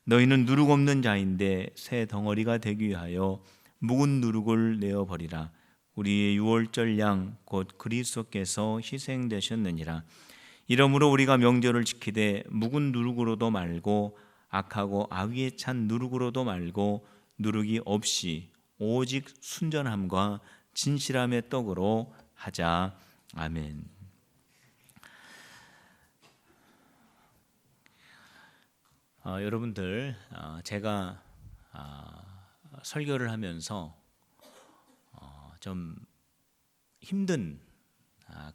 너희는 누룩 없는 자인데 새 덩어리가 되기 위하여 묵은 누룩을 내어버리라. 우리의 유월절 양 곧 그리스도께서 희생되셨느니라. 이러므로 우리가 명절을 지키되 묵은 누룩으로도 말고 악하고 아위에 찬 누룩으로도 말고 누룩이 없이 오직 순전함과 진실함의 떡으로 하자. 아멘. 여러분들, 제가 설교를 하면서 좀 힘든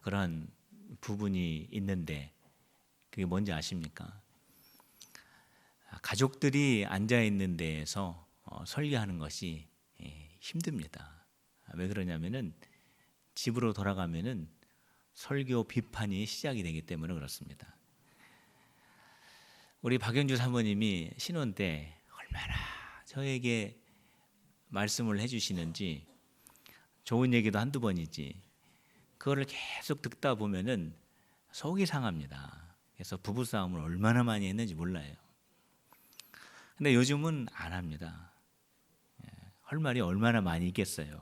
그런 부분이 있는데 그게 뭔지 아십니까? 가족들이 앉아 있는 데에서 설교하는 것이 힘듭니다. 왜 그러냐면은 집으로 돌아가면은 설교 비판이 시작이 되기 때문에 그렇습니다. 우리 박영주 사모님이 신혼 때 얼마나 저에게 말씀을 해주시는지, 좋은 얘기도 한두 번이지 그거를 계속 듣다 보면은 속이 상합니다. 그래서 부부싸움을 얼마나 많이 했는지 몰라요. 근데 요즘은 안 합니다. 할 말이 얼마나 많이 있겠어요.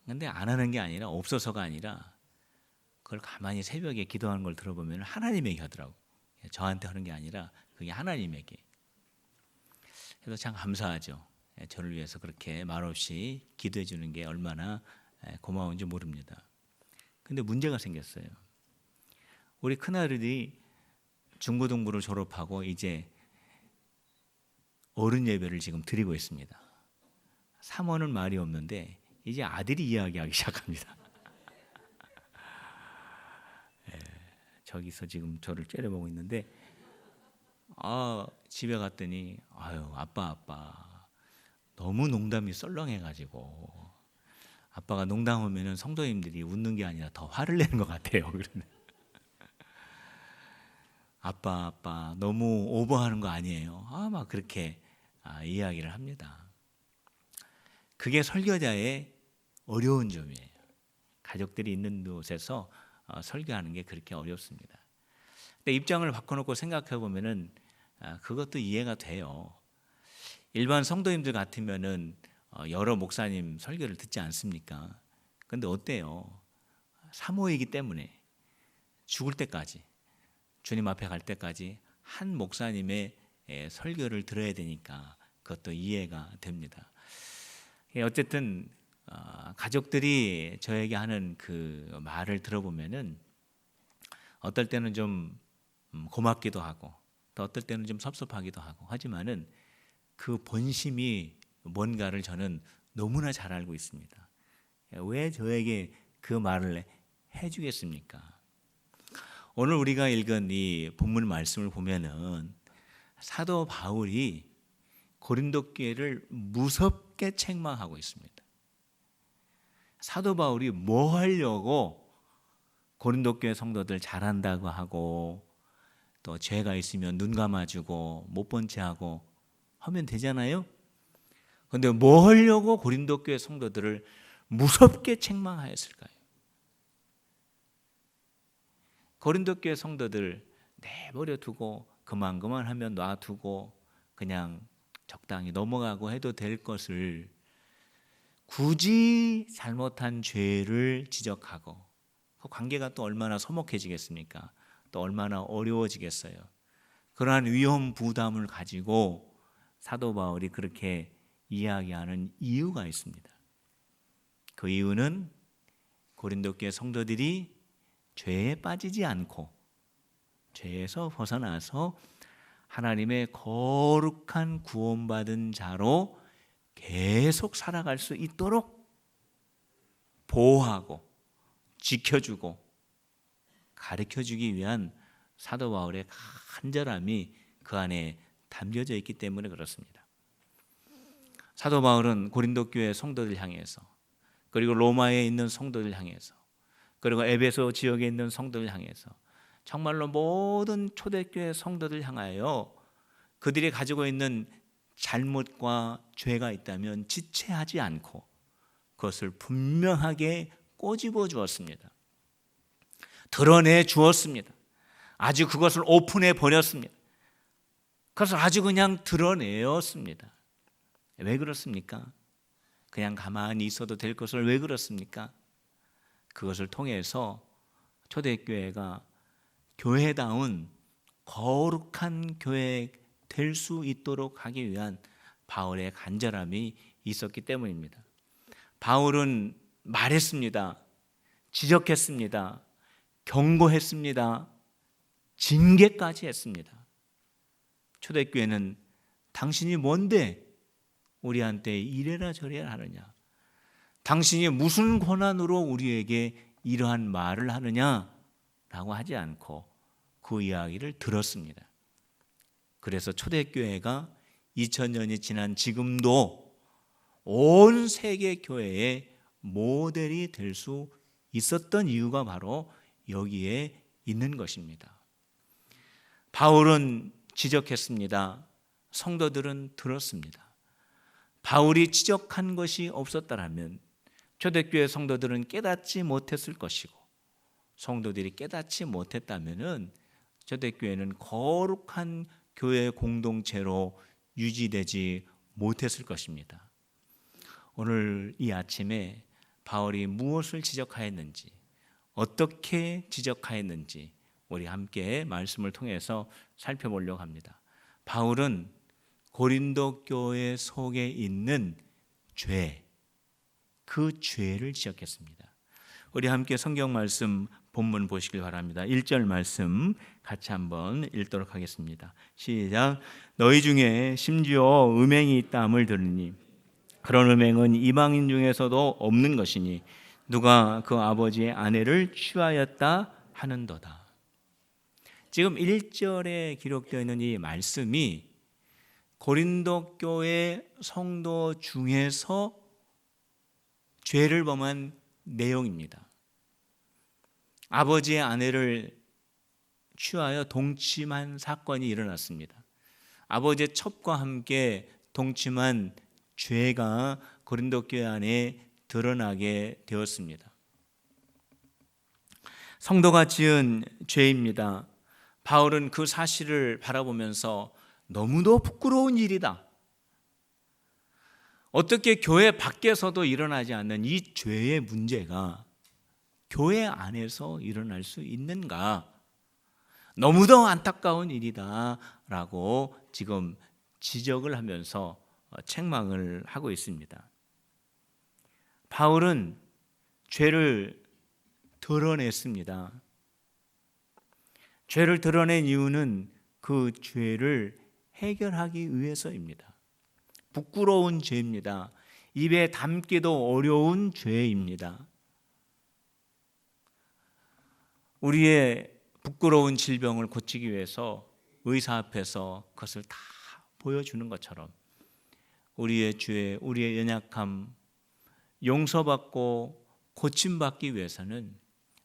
근데 안 하는 게 아니라, 없어서가 아니라, 그걸 가만히 새벽에 기도하는 걸 들어보면 하나님에게 하더라고. 저한테 하는 게 아니라 그게 하나님에게. 그래서 참 감사하죠. 저를 위해서 그렇게 말없이 기도해 주는 게 얼마나 고마운지 모릅니다. 근데 문제가 생겼어요. 우리 큰아들이 중고등부를 졸업하고 이제 어른 예배를 지금 드리고 있습니다. 사모는 말이 없는데 이제 아들이 이야기하기 시작합니다. 저기서 지금 저를 째려보고 있는데, 집에 갔더니 아빠 너무 농담이 썰렁해가지고 아빠가 농담하면은 성도님들이 웃는 게 아니라 더 화를 내는 것 같아요. 그러네. 아빠 너무 오버하는 거 아니에요? 막 그렇게 이야기를 합니다. 그게 설교자의 어려운 점이에요. 가족들이 있는 곳에서 설교하는 게 그렇게 어렵습니다. 근데 입장을 바꿔놓고 생각해 보면은 그것도 이해가 돼요. 일반 성도님들 같으면은 여러 목사님 설교를 듣지 않습니까? 근데 어때요? 사모이기 때문에 죽을 때까지, 주님 앞에 갈 때까지 한 목사님의 설교를 들어야 되니까 그것도 이해가 됩니다. 어쨌든 가족들이 저에게 하는 그 말을 들어보면은 어떨 때는 좀 고맙기도 하고, 또 어떨 때는 좀 섭섭하기도 하고, 하지만은 그 본심이 뭔가를 저는 너무나 잘 알고 있습니다. 왜 저에게 그 말을 해주겠습니까? 오늘 우리가 읽은 이 본문 말씀을 보면은 사도 바울이 고린도 교회를 무섭게 책망하고 있습니다. 사도 바울이 뭐 하려고 고린도 교회 성도들 잘한다고 하고, 또 죄가 있으면 눈 감아주고 못 본 채 하고 하면 되잖아요. 그런데 뭐 하려고 고린도 교회 성도들을 무섭게 책망하였을까요? 고린도 교회 성도들 내버려 두고 그만 하면 놔두고 그냥 적당히 넘어가고 해도 될 것을 굳이 잘못한 죄를 지적하고, 그 관계가 또 얼마나 서먹해지겠습니까? 또 얼마나 어려워지겠어요. 그러한 위험 부담을 가지고 사도 바울이 그렇게 이야기하는 이유가 있습니다. 그 이유는 고린도 교회 성도들이 죄에 빠지지 않고 죄에서 벗어나서 하나님의 거룩한 구원받은 자로 계속 살아갈 수 있도록 보호하고 지켜주고 가르쳐주기 위한 사도 바울의 간절함이 그 안에 담겨져 있기 때문에 그렇습니다. 사도 바울은 고린도 교회 성도들 향해서, 그리고 로마에 있는 성도들 향해서, 그리고 에베소 지역에 있는 성도들 향해서, 정말로 모든 초대교회 성도들 향하여 그들이 가지고 있는 잘못과 죄가 있다면 지체하지 않고 그것을 분명하게 꼬집어 주었습니다. 드러내 주었습니다. 아주 그것을 오픈해 버렸습니다. 그것을 아주 그냥 드러내었습니다. 왜 그렇습니까? 그냥 가만히 있어도 될 것을 왜 그렇습니까? 그것을 통해서 초대교회가 교회다운 거룩한 교회 될 수 있도록 하기 위한 바울의 간절함이 있었기 때문입니다. 바울은 말했습니다. 지적했습니다. 경고했습니다. 징계까지 했습니다. 초대교회는 당신이 뭔데 우리한테 이래라 저래라 하느냐? 당신이 무슨 권한으로 우리에게 이러한 말을 하느냐라고 하지 않고 그 이야기를 들었습니다. 그래서 초대교회가 2000년이 지난 지금도 온 세계 교회의 모델이 될 수 있었던 이유가 바로 여기에 있는 것입니다. 바울은 지적했습니다. 성도들은 들었습니다. 바울이 지적한 것이 없었다면 초대교회 성도들은 깨닫지 못했을 것이고, 성도들이 깨닫지 못했다면 초대교회는 거룩한 교회 공동체로 유지되지 못했을 것입니다. 오늘 이 아침에 바울이 무엇을 지적하였는지, 어떻게 지적하였는지 우리 함께 말씀을 통해서 살펴보려고 합니다. 바울은 고린도 교회 속에 있는 죄, 그 죄를 지적했습니다. 우리 함께 성경 말씀 본문 보시길 바랍니다. 1절 말씀 같이 한번 읽도록 하겠습니다. 시작. 너희 중에 심지어 음행이 있다함을 들으니 그런 음행은 이방인 중에서도 없는 것이니 누가 그 아버지의 아내를 취하였다 하는도다. 지금 1절에 기록되어 있는 이 말씀이 고린도 교회 성도 중에서 죄를 범한 내용입니다. 아버지의 아내를 취하여 동침한 사건이 일어났습니다. 아버지의 첩과 함께 동침한 죄가 고린도 교회 안에 드러나게 되었습니다. 성도가 지은 죄입니다. 바울은 그 사실을 바라보면서 너무도 부끄러운 일이다. 어떻게 교회 밖에서도 일어나지 않는 이 죄의 문제가 교회 안에서 일어날 수 있는가? 너무도 안타까운 일이다 라고 지금 지적을 하면서 책망을 하고 있습니다. 바울은 죄를 드러냈습니다. 죄를 드러낸 이유는 그 죄를 해결하기 위해서입니다. 부끄러운 죄입니다. 입에 담기도 어려운 죄입니다. 우리의 부끄러운 질병을 고치기 위해서 의사 앞에서 그것을 다 보여주는 것처럼 우리의 죄, 우리의 연약함 용서받고 고침받기 위해서는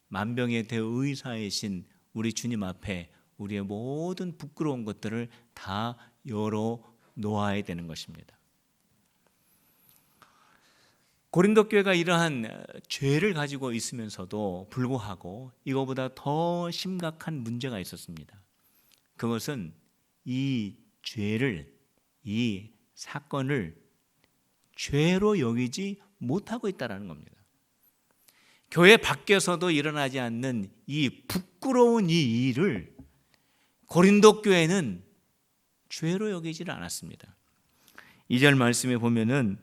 만병의 대의사이신 우리 주님 앞에 우리의 모든 부끄러운 것들을 다 열어 놓아야 되는 것입니다. 고린도 교회가 이러한 죄를 가지고 있으면서도 불구하고 이거보다 더 심각한 문제가 있었습니다. 그것은 이 죄를, 이 사건을 죄로 여기지 못하고 있다는 겁니다. 교회 밖에서도 일어나지 않는 이 부끄러운 이 일을 고린도 교회는 죄로 여기지를 않았습니다. 2절 말씀에 보면은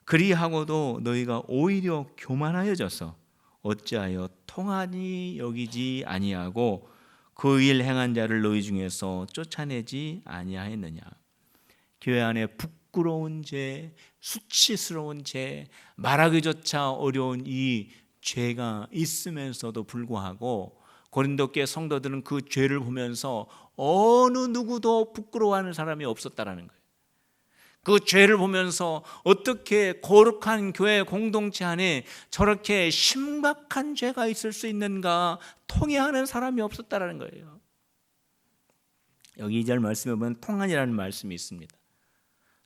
그리하고도 너희가 오히려 교만하여져서 어찌하여 통하니 여기지 아니하고 그 일 행한 자를 너희 중에서 쫓아내지 아니하였느냐. 교회 안에 부끄러운 죄, 수치스러운 죄, 말하기조차 어려운 이 죄가 있으면서도 불구하고 고린도 교회 성도들은 그 죄를 보면서 어느 누구도 부끄러워하는 사람이 없었다라는 거예요. 그 죄를 보면서 어떻게 거룩한 교회 공동체 안에 저렇게 심각한 죄가 있을 수 있는가 통회하는 사람이 없었다라는 거예요. 여기 2절 말씀에 보면 통한이라는 말씀이 있습니다.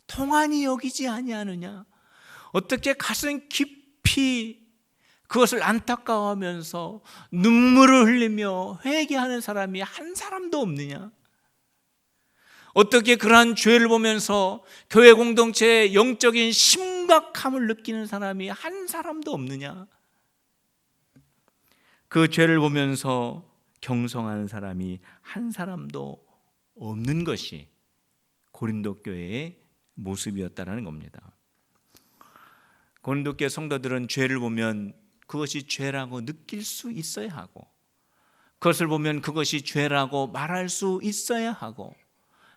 통한이 여기지 아니하느냐. 어떻게 가슴 깊이 그것을 안타까워하면서 눈물을 흘리며 회개하는 사람이 한 사람도 없느냐. 어떻게 그러한 죄를 보면서 교회 공동체의 영적인 심각함을 느끼는 사람이 한 사람도 없느냐? 그 죄를 보면서 경성하는 사람이 한 사람도 없는 것이 고린도 교회의 모습이었다는 겁니다. 고린도 교회 성도들은 죄를 보면 그것이 죄라고 느낄 수 있어야 하고, 그것을 보면 그것이 죄라고 말할 수 있어야 하고,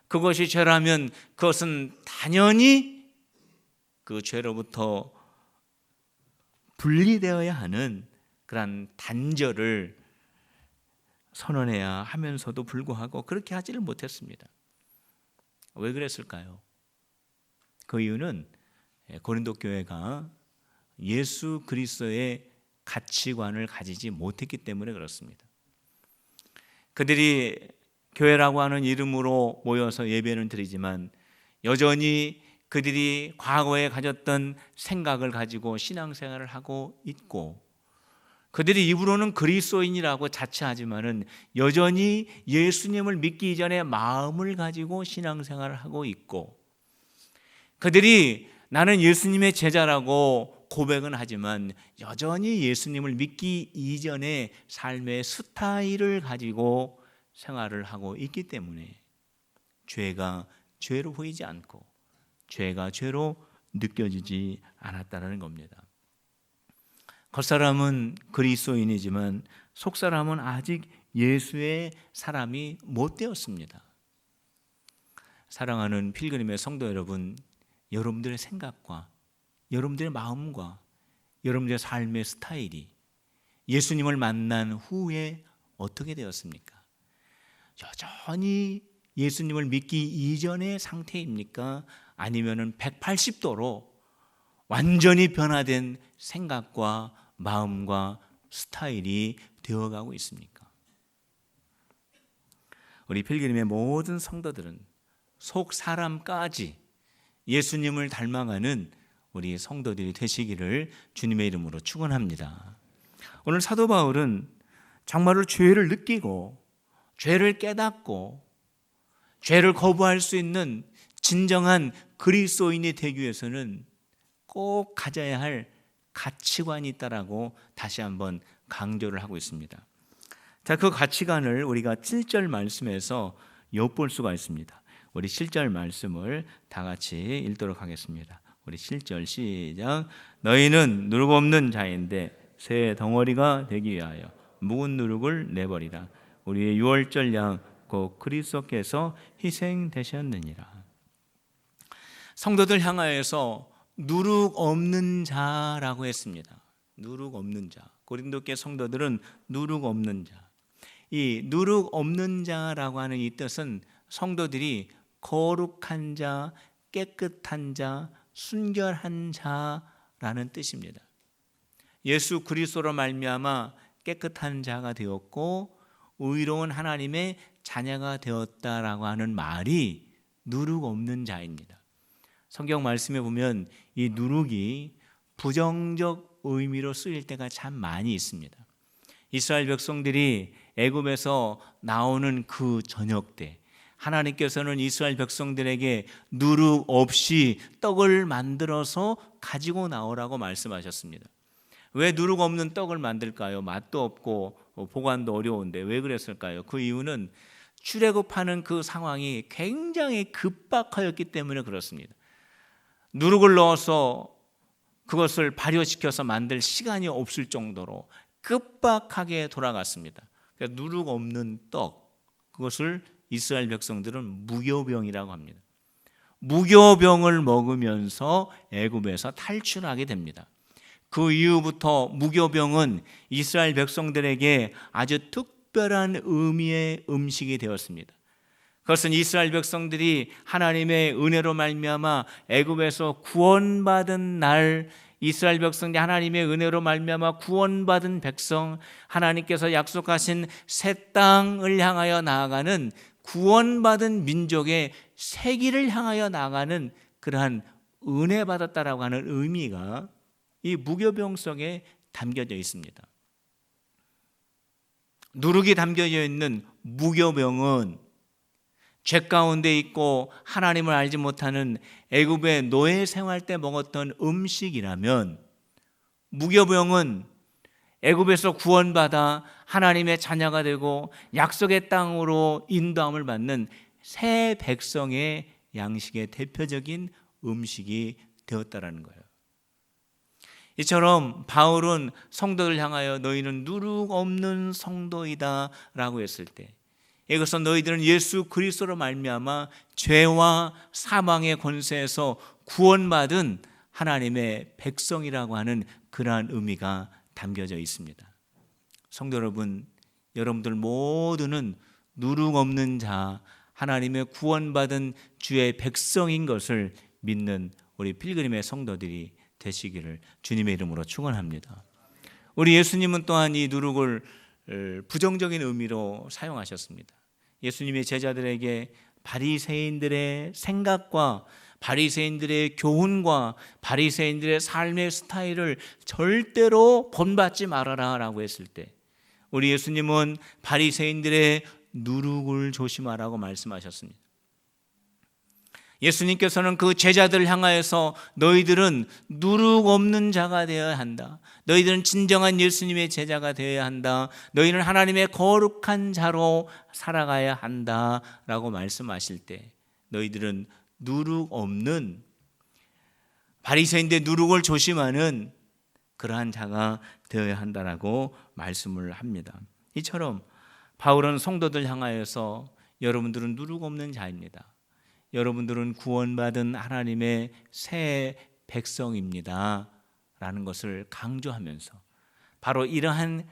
그것이 죄라면 그것은 당연히 그 죄로부터 분리되어야 하는 그런 단절을 선언해야 하면서도 불구하고 그렇게 하지를 못했습니다. 왜 그랬을까요? 그 이유는 고린도 교회가 예수 그리스도의 가치관을 가지지 못했기 때문에 그렇습니다. 그들이 교회라고 하는 이름으로 모여서 예배는 드리지만 여전히 그들이 과거에 가졌던 생각을 가지고 신앙생활을 하고 있고, 그들이 입으로는 그리스도인이라고 자처하지만은 여전히 예수님을 믿기 이전에 마음을 가지고 신앙생활을 하고 있고, 그들이 나는 예수님의 제자라고 고백은 하지만 여전히 예수님을 믿기 이전의 삶의 스타일을 가지고 생활을 하고 있기 때문에 죄가 죄로 보이지 않고 죄가 죄로 느껴지지 않았다는 겁니다. 겉사람은 그리스도인이지만 속사람은 아직 예수의 사람이 못 되었습니다. 사랑하는 필그림의 성도 여러분, 여러분들의 생각과 여러분들의 마음과 여러분들의 삶의 스타일이 예수님을 만난 후에 어떻게 되었습니까? 여전히 예수님을 믿기 이전의 상태입니까? 아니면은 180도로 완전히 변화된 생각과 마음과 스타일이 되어가고 있습니까? 우리 필그림의 모든 성도들은 속 사람까지 예수님을 닮아가는 우리 성도들이 되시기를 주님의 이름으로 축원합니다. 오늘 사도 바울은 정말로 죄를 느끼고 죄를 깨닫고 죄를 거부할 수 있는 진정한 그리스도인이 되기 위해서는 꼭 가져야 할 가치관이 있다라고 다시 한번 강조를 하고 있습니다. 자, 그 가치관을 우리가 7절 말씀에서 엿볼 수가 있습니다. 우리 7절 말씀을 다 같이 읽도록 하겠습니다. 우리 7절 시작. 너희는 누룩 없는 자인데 새 덩어리가 되기 위하여 묵은 누룩을 내버리라. 우리의 유월절 양 곧 그리스도께서 희생되셨느니라. 성도들 향하여서 누룩 없는 자라고 했습니다. 누룩 없는 자. 고린도교 성도들은 누룩 없는 자. 이 누룩 없는 자라고 하는 이 뜻은 성도들이 거룩한 자, 깨끗한 자, 순결한 자라는 뜻입니다. 예수 그리스도로 말미암아 깨끗한 자가 되었고 의로운 하나님의 자녀가 되었다라고 하는 말이 누룩 없는 자입니다. 성경 말씀에 보면 이 누룩이 부정적 의미로 쓰일 때가 참 많이 있습니다. 이스라엘 백성들이 애굽에서 나오는 그 저녁 때 하나님께서는 이스라엘 백성들에게 누룩 없이 떡을 만들어서 가지고 나오라고 말씀하셨습니다. 왜 누룩 없는 떡을 만들까요? 맛도 없고 보관도 어려운데 왜 그랬을까요? 그 이유는 출애굽하는 그 상황이 굉장히 급박하였기 때문에 그렇습니다. 누룩을 넣어서 그것을 발효시켜서 만들 시간이 없을 정도로 급박하게 돌아갔습니다. 그러니까 누룩 없는 떡, 그것을 이스라엘 백성들은 무교병이라고 합니다. 무교병을 먹으면서 애굽에서 탈출하게 됩니다. 그 이후부터 무교병은 이스라엘 백성들에게 아주 특별한 의미의 음식이 되었습니다. 그것은 이스라엘 백성들이 하나님의 은혜로 말미암아 애굽에서 구원받은 날, 이스라엘 백성들이 하나님의 은혜로 말미암아 구원받은 백성, 하나님께서 약속하신 새 땅을 향하여 나아가는 구원받은 민족의 세기를 향하여 나아가는 그러한 은혜 받았다라고 하는 의미가 이 무교병 속에 담겨져 있습니다. 누룩이 담겨져 있는 무교병은 죄 가운데 있고 하나님을 알지 못하는 애굽의 노예 생활 때 먹었던 음식이라면, 무교병은 애굽에서 구원받아 하나님의 자녀가 되고 약속의 땅으로 인도함을 받는 새 백성의 양식의 대표적인 음식이 되었다라는 거예요. 이처럼 바울은 성도들 향하여 너희는 누룩 없는 성도이다 라고 했을 때, 이것은 너희들은 예수 그리스도로 말미암아 죄와 사망의 권세에서 구원받은 하나님의 백성이라고 하는 그러한 의미가 담겨져 있습니다. 성도 여러분, 여러분들 모두는 누룩 없는 자, 하나님의 구원받은 주의 백성인 것을 믿는 우리 필그림의 성도들이 되시기를 주님의 이름으로 축원합니다. 우리 예수님은 또한 이 누룩을 부정적인 의미로 사용하셨습니다. 예수님의 제자들에게 바리새인들의 생각과 바리새인들의 교훈과 바리새인들의 삶의 스타일을 절대로 본받지 말아라 라고 했을 때, 우리 예수님은 바리새인들의 누룩을 조심하라고 말씀하셨습니다. 예수님께서는 그 제자들을 향하여서 너희들은 누룩 없는 자가 되어야 한다, 너희들은 진정한 예수님의 제자가 되어야 한다, 너희는 하나님의 거룩한 자로 살아가야 한다 라고 말씀하실 때, 너희들은 누룩 없는, 바리새인들의 누룩을 조심하는 그러한 자가 되어야 한다라고 말씀을 합니다. 이처럼 바울은 성도들 향하여서 여러분들은 누룩 없는 자입니다, 여러분들은 구원받은 하나님의 새 백성입니다 라는 것을 강조하면서, 바로 이러한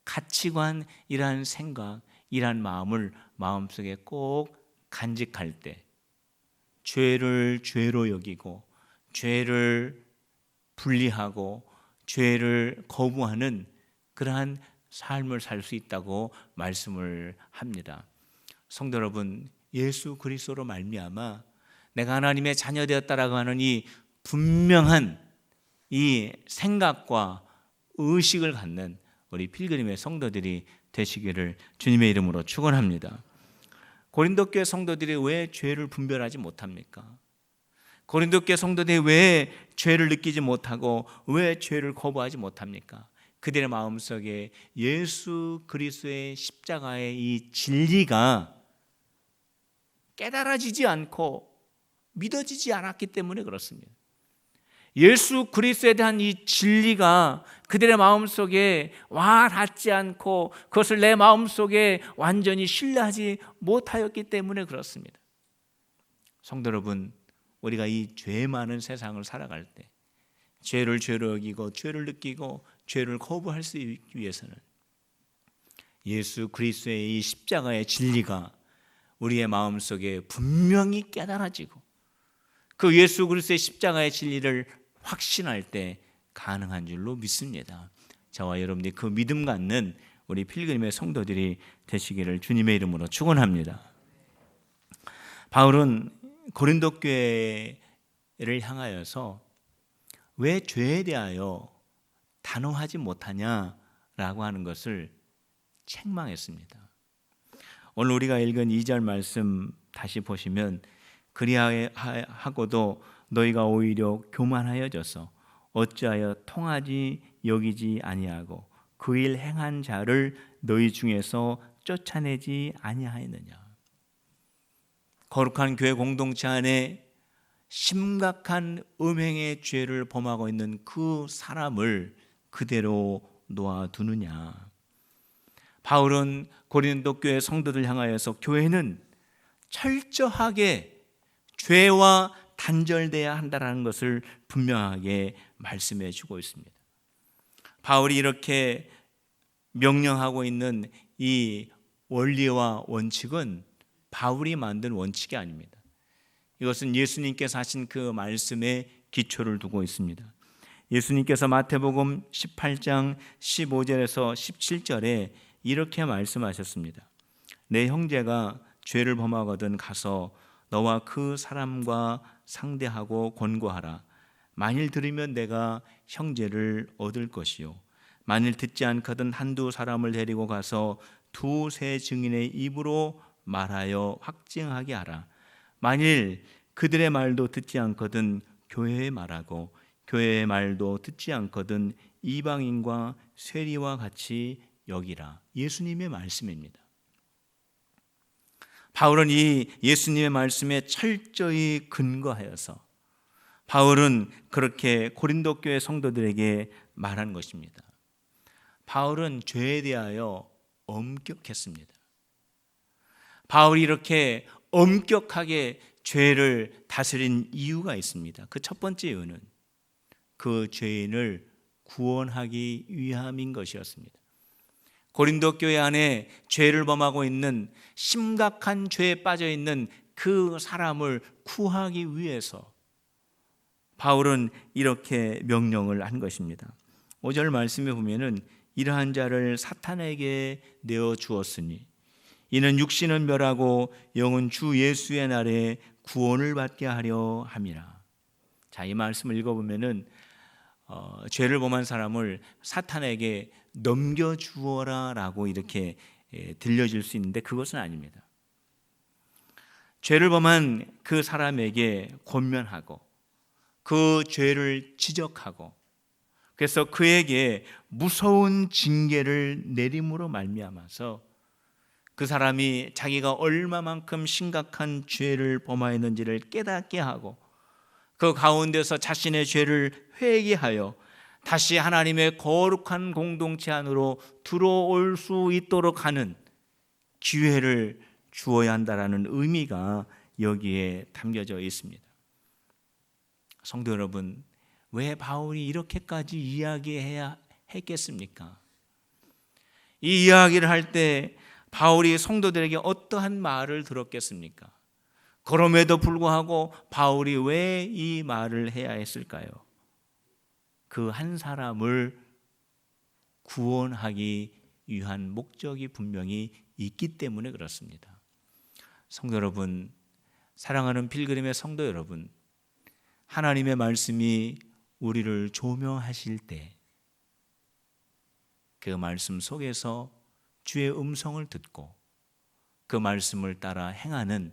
가치관, 이러한 생각, 이러한 마음을 마음속에 꼭 간직할 때 죄를 죄로 여기고 죄를 분리하고 죄를 거부하는 그러한 삶을 살 수 있다고 말씀을 합니다. 성도 여러분, 예수 그리스도로 말미암아 내가 하나님의 자녀 되었다라고 하는 이 분명한 이 생각과 의식을 갖는 우리 필그림의 성도들이 되시기를 주님의 이름으로 축원합니다. 고린도 교회 성도들이 왜 죄를 분별하지 못합니까? 고린도 교회 성도들이 왜 죄를 느끼지 못하고 왜 죄를 거부하지 못합니까? 그들의 마음속에 예수 그리스도의 십자가의 이 진리가 깨달아지지 않고 믿어지지 않았기 때문에 그렇습니다. 예수 그리스도에 대한 이 진리가 그들의 마음속에 와 닿지 않고 그것을 내 마음속에 완전히 신뢰하지 못하였기 때문에 그렇습니다. 성도 여러분, 우리가 이 죄 많은 세상을 살아갈 때 죄를 죄로 여기고 죄를 느끼고 죄를 거부할 수 있기 위해서는 예수 그리스도의 이 십자가의 진리가 우리의 마음속에 분명히 깨달아지고 그 예수 그리스도의 십자가의 진리를 확신할 때 가능한 줄로 믿습니다. 저와 여러분들이 그 믿음 갖는 우리 필그림의 성도들이 되시기를 주님의 이름으로 축원합니다. 바울은 고린도 교회를 향하여서 왜 죄에 대하여 단호하지 못하냐라고 하는 것을 책망했습니다. 오늘 우리가 읽은 2절 말씀 다시 보시면, 그리하고도 너희가 오히려 교만하여져서 어찌하여 통하지 여기지 아니하고 그 일 행한 자를 너희 중에서 쫓아내지 아니하였느냐. 거룩한 교회 공동체 안에 심각한 음행의 죄를 범하고 있는 그 사람을 그대로 놓아두느냐. 바울은 고린도 교회 성도들 향하여서 교회는 철저하게 죄와 단절돼야 한다는 것을 분명하게 말씀해 주고 있습니다. 바울이 이렇게 명령하고 있는 이 원리와 원칙은 바울이 만든 원칙이 아닙니다. 이것은 예수님께서 하신 그 말씀에 기초를 두고 있습니다. 예수님께서 마태복음 18장 15절에서 17절에 이렇게 말씀하셨습니다. 내 형제가 죄를 범하거든 가서 너와 그 사람과 상대하고 권고하라. 만일 들으면 내가 형제를 얻을 것이요, 만일 듣지 않거든 한두 사람을 데리고 가서 두세 증인의 입으로 말하여 확증하게 하라. 만일 그들의 말도 듣지 않거든 교회의 말하고 교회의 말도 듣지 않거든 이방인과 세리와 같이 여기라. 예수님의 말씀입니다. 바울은 이 예수님의 말씀에 철저히 근거하여서 바울은 그렇게 고린도 교회 성도들에게 말한 것입니다. 바울은 죄에 대하여 엄격했습니다. 바울이 이렇게 엄격하게 죄를 다스린 이유가 있습니다. 그 첫 번째 이유는 그 죄인을 구원하기 위함인 것이었습니다. 고린도 교회 안에 죄를 범하고 있는 심각한 죄에 빠져 있는 그 사람을 구하기 위해서 바울은 이렇게 명령을 한 것입니다. 5절 말씀에 보면은 이러한 자를 사탄에게 내어 주었으니 이는 육신은 멸하고 영은 주 예수의 날에 구원을 받게 하려 함이라. 자, 이 말씀을 읽어보면은 죄를 범한 사람을 사탄에게 넘겨주어라라고 이렇게 들려질 수 있는데 그것은 아닙니다. 죄를 범한 그 사람에게 권면하고 그 죄를 지적하고 그래서 그에게 무서운 징계를 내림으로 말미암아서 그 사람이 자기가 얼마만큼 심각한 죄를 범하였는지를 깨닫게 하고 그 가운데서 자신의 죄를 회개하여 다시 하나님의 거룩한 공동체 안으로 들어올 수 있도록 하는 기회를 주어야 한다라는 의미가 여기에 담겨져 있습니다. 성도 여러분, 왜 바울이 이렇게까지 이야기해야 했겠습니까? 이 이야기를 할 때 바울이 성도들에게 어떠한 말을 들었겠습니까? 그럼에도 불구하고 바울이 왜 이 말을 해야 했을까요? 그 한 사람을 구원하기 위한 목적이 분명히 있기 때문에 그렇습니다. 성도 여러분, 사랑하는 필그림의 성도 여러분, 하나님의 말씀이 우리를 조명하실 때 그 말씀 속에서 주의 음성을 듣고 그 말씀을 따라 행하는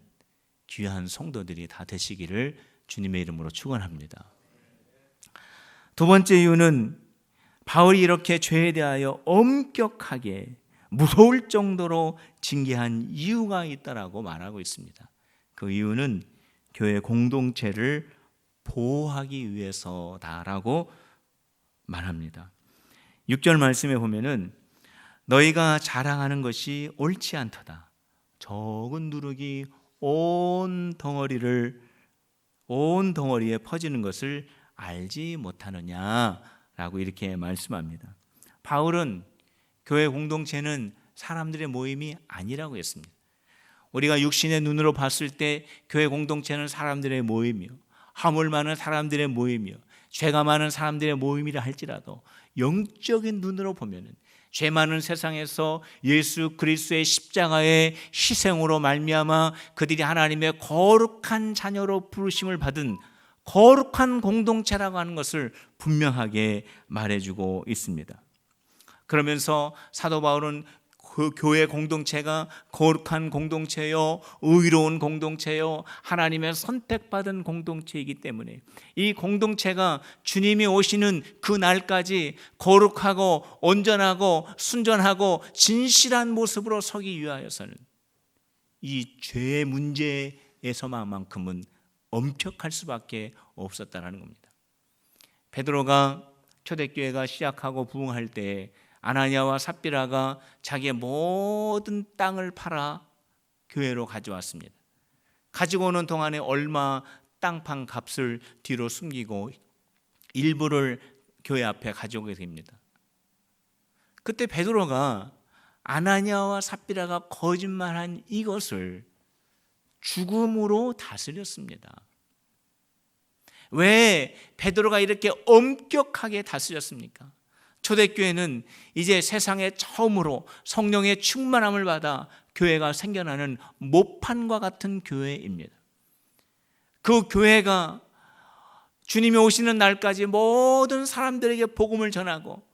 귀한 성도들이 다 되시기를 주님의 이름으로 축원합니다. 두 번째 이유는 바울이 이렇게 죄에 대하여 엄격하게 무서울 정도로 징계한 이유가 있다라고 말하고 있습니다. 그 이유는 교회 공동체를 보호하기 위해서다라고 말합니다. 6절 말씀에 보면은 너희가 자랑하는 것이 옳지 않도다. 적은 누룩이 온 덩어리에 퍼지는 것을 알지 못하느냐라고 이렇게 말씀합니다. 바울은 교회 공동체는 사람들의 모임이 아니라고 했습니다. 우리가 육신의 눈으로 봤을 때 교회 공동체는 사람들의 모임이요, 화물 많은 사람들의 모임이요, 죄가 많은 사람들의 모임이라 할지라도 영적인 눈으로 보면은 죄 많은 세상에서 예수 그리스도의 십자가의 희생으로 말미암아 그들이 하나님의 거룩한 자녀로 부르심을 받은 거룩한 공동체라고 하는 것을 분명하게 말해주고 있습니다. 그러면서 사도 바울은 그 교회 공동체가 거룩한 공동체요, 의로운 공동체요, 하나님의 선택받은 공동체이기 때문에 이 공동체가 주님이 오시는 그 날까지 거룩하고 온전하고 순전하고 진실한 모습으로 서기 위하여서는 이 죄의 문제에서만큼은 엄격할 수밖에 없었다는 겁니다. 베드로가 초대교회가 시작하고 부흥할 때 아나니아와 삽비라가 자기의 모든 땅을 팔아 교회로 가져왔습니다. 가지고 오는 동안에 얼마 땅판 값을 뒤로 숨기고 일부를 교회 앞에 가져오게 됩니다. 그때 베드로가 아나니아와 삽비라가 거짓말한 이것을 죽음으로 다스렸습니다. 왜 베드로가 이렇게 엄격하게 다스렸습니까? 초대교회는 이제 세상에 처음으로 성령의 충만함을 받아 교회가 생겨나는 모판과 같은 교회입니다. 그 교회가 주님이 오시는 날까지 모든 사람들에게 복음을 전하고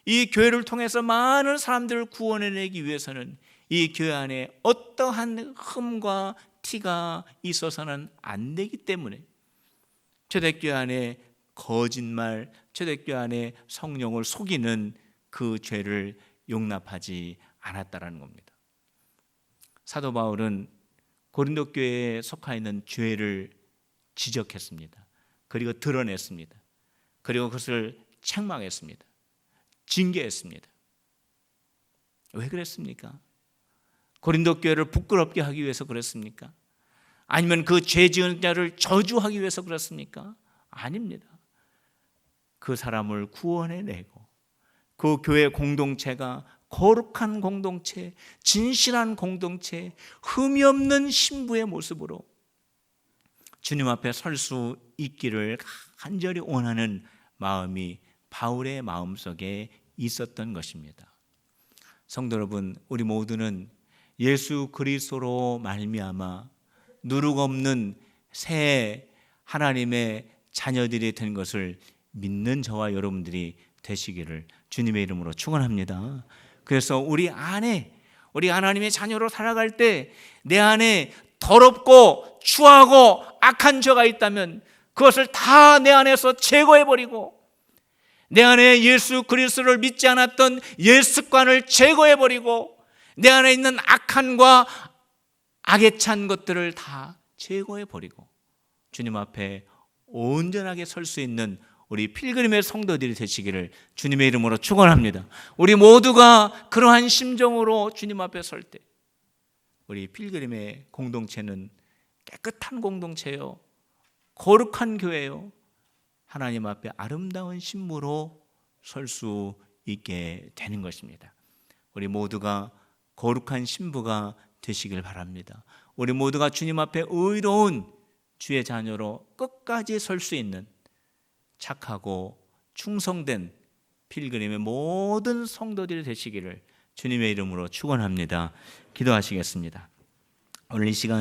이 교회를 통해서 많은 사람들을 구원해내기 위해서는 이 교회 안에 어떠한 흠과 티가 있어서는 안 되기 때문에 초대교회 안에 거짓말, 초대교회 안에 성령을 속이는 그 죄를 용납하지 않았다라는 겁니다. 사도 바울은 고린도 교회에 속하 있는 죄를 지적했습니다. 그리고 드러냈습니다. 그리고 그것을 책망했습니다. 징계했습니다. 왜 그랬습니까? 고린도 교회를 부끄럽게 하기 위해서 그랬습니까? 아니면 그 죄 지은 자를 저주하기 위해서 그랬습니까? 아닙니다. 그 사람을 구원해내고 그 교회 공동체가 거룩한 공동체, 진실한 공동체, 흠이 없는 신부의 모습으로 주님 앞에 설 수 있기를 간절히 원하는 마음이 바울의 마음속에 있었던 것입니다. 성도 여러분, 우리 모두는 예수 그리스도로 말미암아 누룩 없는 새 하나님의 자녀들이 된 것을 믿는 저와 여러분들이 되시기를 주님의 이름으로 축원합니다. 그래서 우리 하나님의 자녀로 살아갈 때 내 안에 더럽고 추하고 악한 죄가 있다면 그것을 다 내 안에서 제거해버리고 내 안에 예수 그리스도를 믿지 않았던 옛 습관을 제거해버리고 내 안에 있는 악한과 악에 찬 것들을 다 제거해버리고 주님 앞에 온전하게 설 수 있는 우리 필그림의 성도들이 되시기를 주님의 이름으로 축원합니다. 우리 모두가 그러한 심정으로 주님 앞에 설 때 우리 필그림의 공동체는 깨끗한 공동체요, 거룩한 교회요, 하나님 앞에 아름다운 신부로 설 수 있게 되는 것입니다. 우리 모두가 거룩한 신부가 되시길 바랍니다. 우리 모두가 주님 앞에 의로운 주의 자녀로 끝까지 설 수 있는 착하고 충성된 필그림의 모든 성도들이 되시기를 주님의 이름으로 축원합니다. 기도하시겠습니다. 오늘 이 시간